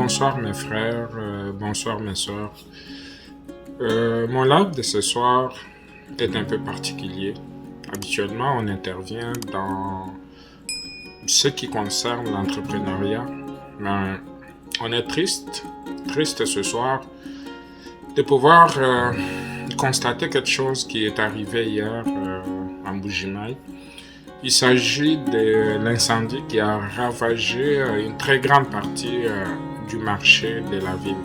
Bonsoir mes frères, bonsoir mes sœurs. Mon live de ce soir est un peu particulier. Habituellement, on intervient dans ce qui concerne l'entrepreneuriat, mais on est triste ce soir de pouvoir constater quelque chose qui est arrivé hier en Mbuji-Mayi. Il s'agit de l'incendie qui a ravagé une très grande partie du marché de la ville.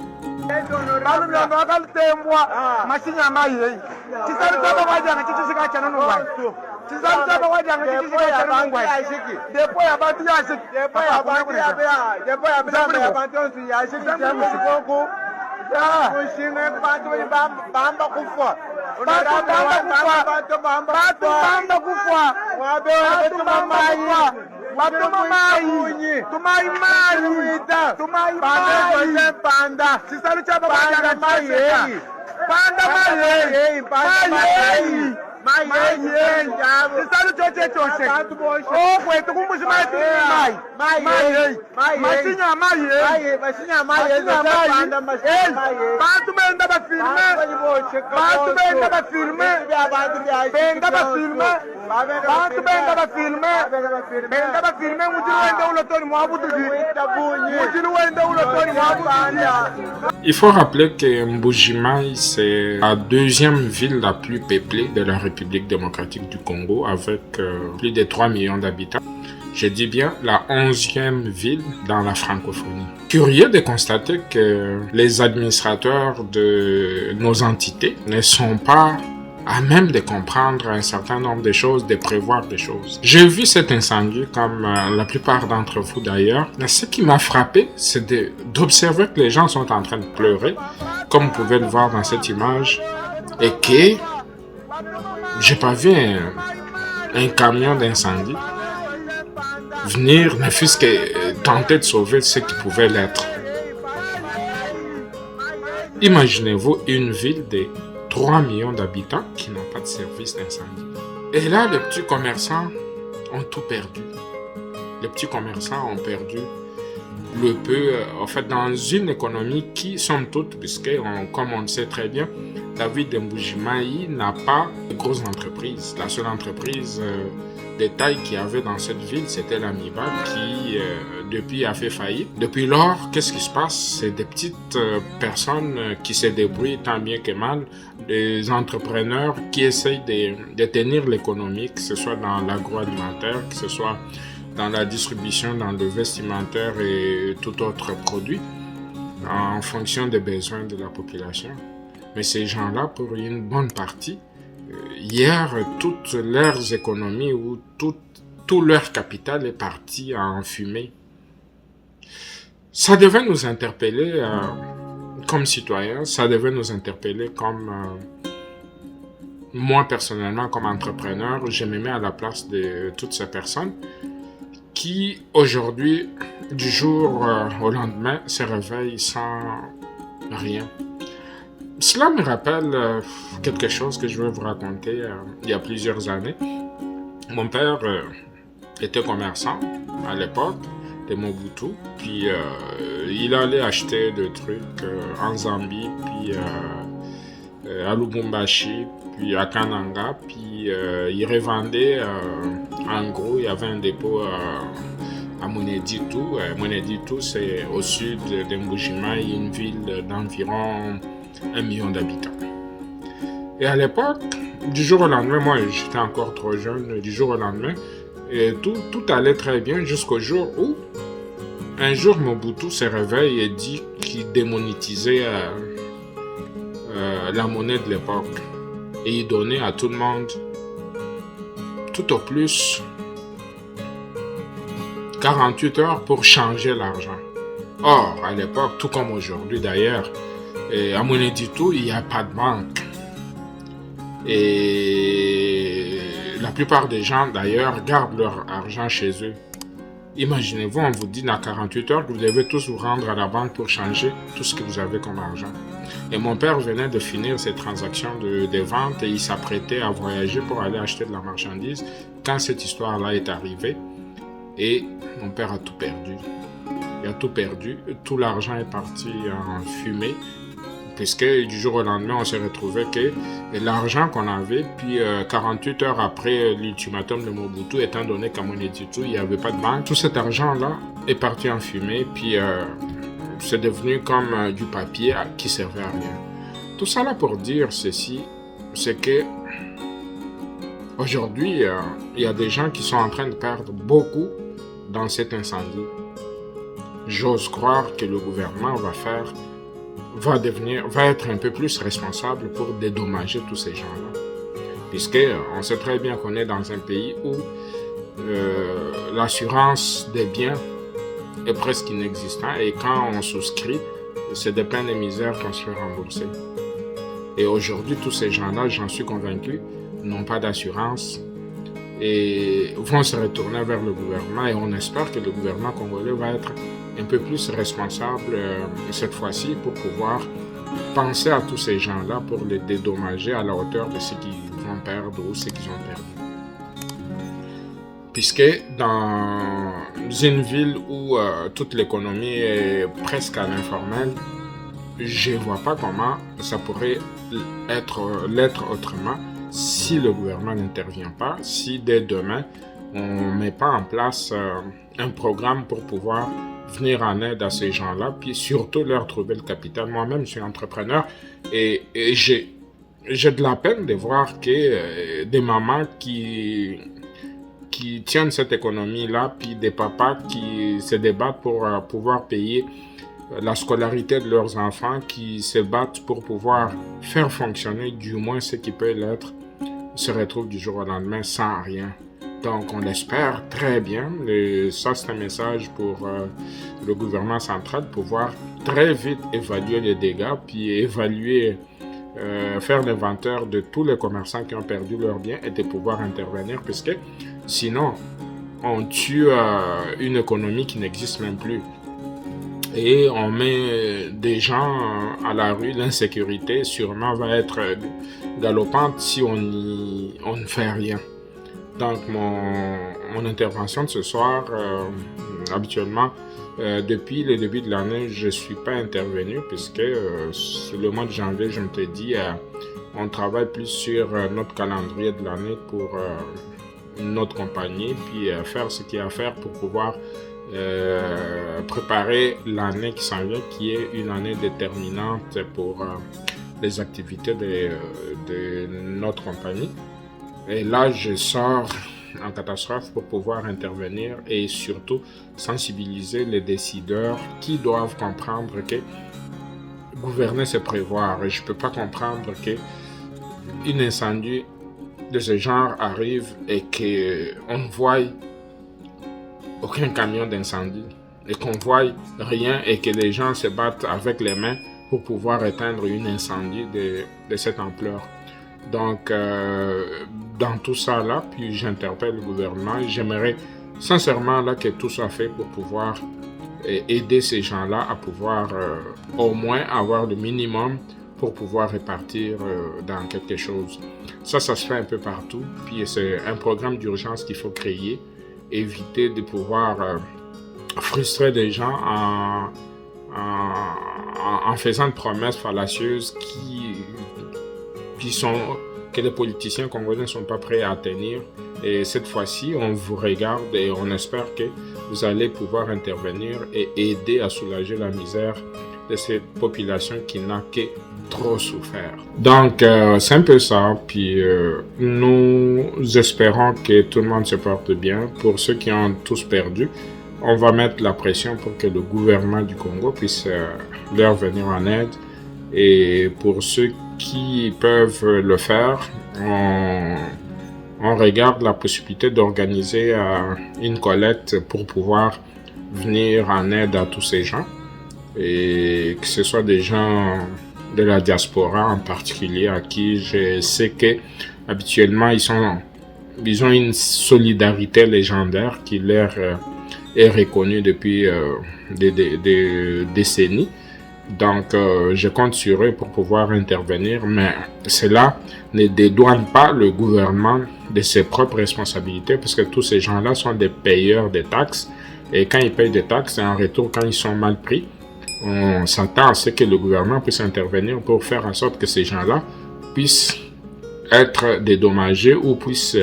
Il faut rappeler que Mbuji-Mayi, c'est la deuxième ville la plus peuplée de la République démocratique du Congo avec plus de 3 millions d'habitants. Je dis bien la 11e ville dans la francophonie. Curieux de constater que les administrateurs de nos entités ne sont pas à même de comprendre un certain nombre de choses, de prévoir des choses. J'ai vu cet incendie comme la plupart d'entre vous d'ailleurs. Mais ce qui m'a frappé, c'est d'observer que les gens sont en train de pleurer, comme vous pouvez le voir dans cette image, et que j'ai pas vu un camion d'incendie venir, ne fût-ce que tenter de sauver ce qui pouvait l'être. Imaginez-vous une ville de 3 millions d'habitants qui n'ont pas de service d'incendie. Et là, les petits commerçants ont tout perdu. Les petits commerçants ont perdu le peu, en fait, dans une économie qui, somme toute, puisque, comme on le sait très bien, la ville de Mbuji-Mayi n'a pas de grosses entreprises. La seule entreprise de taille qu'il y avait dans cette ville, c'était l'Amiba qui, depuis, a fait faillite. Depuis lors, qu'est-ce qui se passe? C'est des petites personnes qui se débrouillent tant bien que mal, des entrepreneurs qui essayent de tenir l'économie, que ce soit dans l'agroalimentaire, que ce soit dans la distribution, dans le vestimentaire et tout autre produit, en fonction des besoins de la population. Mais ces gens-là, pour une bonne partie, hier, toutes leurs économies ou tout leur capital est parti en fumée. Ça devait nous interpeller comme citoyens, ça devait nous interpeller comme moi personnellement, comme entrepreneur, je me mets à la place de toutes ces personnes qui, aujourd'hui, du jour au lendemain, se réveillent sans rien. Cela me rappelle quelque chose que je vais vous raconter il y a plusieurs années. Mon père était commerçant à l'époque de Mobutu, puis il allait acheter des trucs en Zambie, puis à Lubumbashi, puis à Kananga, puis il revendait en gros, il y avait un dépôt à Moneditu. Moneditu, c'est au sud de Mbuji-Mayi, une ville d'environ 1 million d'habitants. Et à l'époque, du jour au lendemain, moi j'étais encore trop jeune, du jour au lendemain, et tout allait très bien jusqu'au jour où un jour Mobutu se réveille et dit qu'il démonétisait la monnaie de l'époque. Et il donnait à tout le monde, tout au plus, 48 heures pour changer l'argent. Or, à l'époque, tout comme aujourd'hui d'ailleurs, à Moneditu, il n'y a pas de banque. Et la plupart des gens, d'ailleurs, gardent leur argent chez eux. Imaginez-vous, on vous dit dans 48 heures que vous devez tous vous rendre à la banque pour changer tout ce que vous avez comme argent. Et mon père venait de finir ses transactions de vente et il s'apprêtait à voyager pour aller acheter de la marchandise quand cette histoire-là est arrivée. Et mon père a tout perdu. il a tout perdu. Tout l'argent est parti en fumée. Puisque du jour au lendemain, on s'est retrouvé que l'argent qu'on avait, puis 48 heures après l'ultimatum de Mobutu, étant donné qu'à Monéditu, il n'y avait pas de banque, tout cet argent-là est parti en fumée, puis c'est devenu comme du papier qui servait à rien. Tout ça là pour dire ceci, c'est que aujourd'hui, il y a des gens qui sont en train de perdre beaucoup dans cet incendie. J'ose croire que le gouvernement va être un peu plus responsable pour dédommager tous ces gens-là. Puisque on sait très bien qu'on est dans un pays où l'assurance des biens est presque inexistante et quand on souscrit, c'est des peines et misères qu'on se fait rembourser. Et aujourd'hui, tous ces gens-là, j'en suis convaincu, n'ont pas d'assurance et vont se retourner vers le gouvernement et on espère que le gouvernement congolais va être un peu plus responsable cette fois-ci pour pouvoir penser à tous ces gens-là pour les dédommager à la hauteur de ce qu'ils vont perdre ou ce qu'ils ont perdu. Puisque dans une ville où toute l'économie est presque à l'informel, je ne vois pas comment ça pourrait l'être autrement si le gouvernement n'intervient pas, si dès demain on ne met pas en place un programme pour pouvoir venir en aide à ces gens-là, puis surtout leur trouver le capital. Moi-même, je suis entrepreneur et j'ai de la peine de voir que des mamans qui tiennent cette économie-là, puis des papas qui se débattent pour pouvoir payer la scolarité de leurs enfants, qui se battent pour pouvoir faire fonctionner du moins ce qui peut l'être, se retrouvent du jour au lendemain sans rien. Donc, on l'espère très bien. Ça, c'est un message pour le gouvernement central, pouvoir très vite évaluer les dégâts, puis évaluer, faire l'inventaire de tous les commerçants qui ont perdu leurs biens et de pouvoir intervenir, puisque sinon, on tue une économie qui n'existe même plus. Et on met des gens à la rue, l'insécurité sûrement va être galopante si on ne fait rien. Donc, mon intervention de ce soir, habituellement, depuis le début de l'année, je ne suis pas intervenu puisque le mois de janvier, je me t'ai dit, on travaille plus sur notre calendrier de l'année pour notre compagnie, puis faire ce qu'il y a à faire pour pouvoir préparer l'année qui s'en vient, qui est une année déterminante pour les activités de notre compagnie. Et là, je sors en catastrophe pour pouvoir intervenir et surtout sensibiliser les décideurs qui doivent comprendre que gouverner, c'est prévoir. Et je ne peux pas comprendre qu'un incendie de ce genre arrive et qu'on ne voie aucun camion d'incendie et qu'on ne voie rien et que les gens se battent avec les mains pour pouvoir éteindre un incendie de cette ampleur. Donc, dans tout ça là, puis j'interpelle le gouvernement. J'aimerais sincèrement là que tout soit fait pour pouvoir aider ces gens-là à pouvoir au moins avoir le minimum pour pouvoir répartir dans quelque chose. Ça se fait un peu partout. Puis c'est un programme d'urgence qu'il faut créer, éviter de pouvoir frustrer des gens en faisant de promesses fallacieuses que les politiciens congolais ne sont pas prêts à tenir. Et cette fois-ci, on vous regarde et on espère que vous allez pouvoir intervenir et aider à soulager la misère de cette population qui n'a que trop souffert. Donc, c'est un peu ça. Puis, nous espérons que tout le monde se porte bien. Pour ceux qui ont tous perdu, on va mettre la pression pour que le gouvernement du Congo puisse leur venir en aide. Et pour ceux qui peuvent le faire, on regarde la possibilité d'organiser une collecte pour pouvoir venir en aide à tous ces gens. Et que ce soit des gens de la diaspora en particulier à qui je sais que habituellement ils ont une solidarité légendaire qui leur est reconnue depuis des décennies. Donc, je compte sur eux pour pouvoir intervenir, mais cela ne dédouane pas le gouvernement de ses propres responsabilités, parce que tous ces gens-là sont des payeurs de taxes Et quand ils payent des taxes, et en retour, quand ils sont mal pris, on s'attend à ce que le gouvernement puisse intervenir pour faire en sorte que ces gens-là puissent être dédommagés ou puissent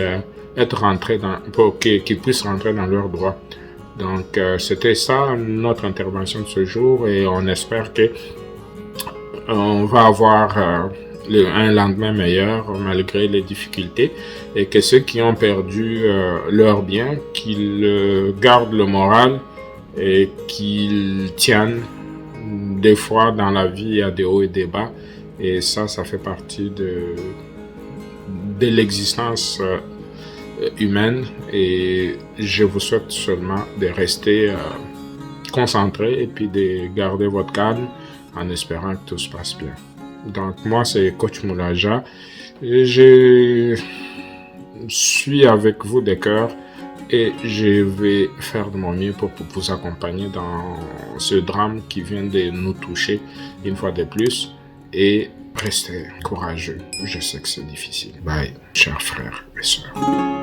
être rentrés pour qu'ils puissent rentrer dans leurs droits. Donc, c'était ça notre intervention de ce jour et on espère que on va avoir un lendemain meilleur malgré les difficultés et que ceux qui ont perdu leurs biens, qu'ils gardent le moral et qu'ils tiennent. Des fois dans la vie, il y a des hauts et des bas et ça fait partie de l'existence humaine et je vous souhaite seulement de rester concentré et puis de garder votre calme en espérant que tout se passe bien. Donc moi c'est Coach Moulaja et je suis avec vous de cœur et je vais faire de mon mieux pour vous accompagner dans ce drame qui vient de nous toucher une fois de plus et restez courageux. Je sais que c'est difficile. Bye, chers frères et sœurs.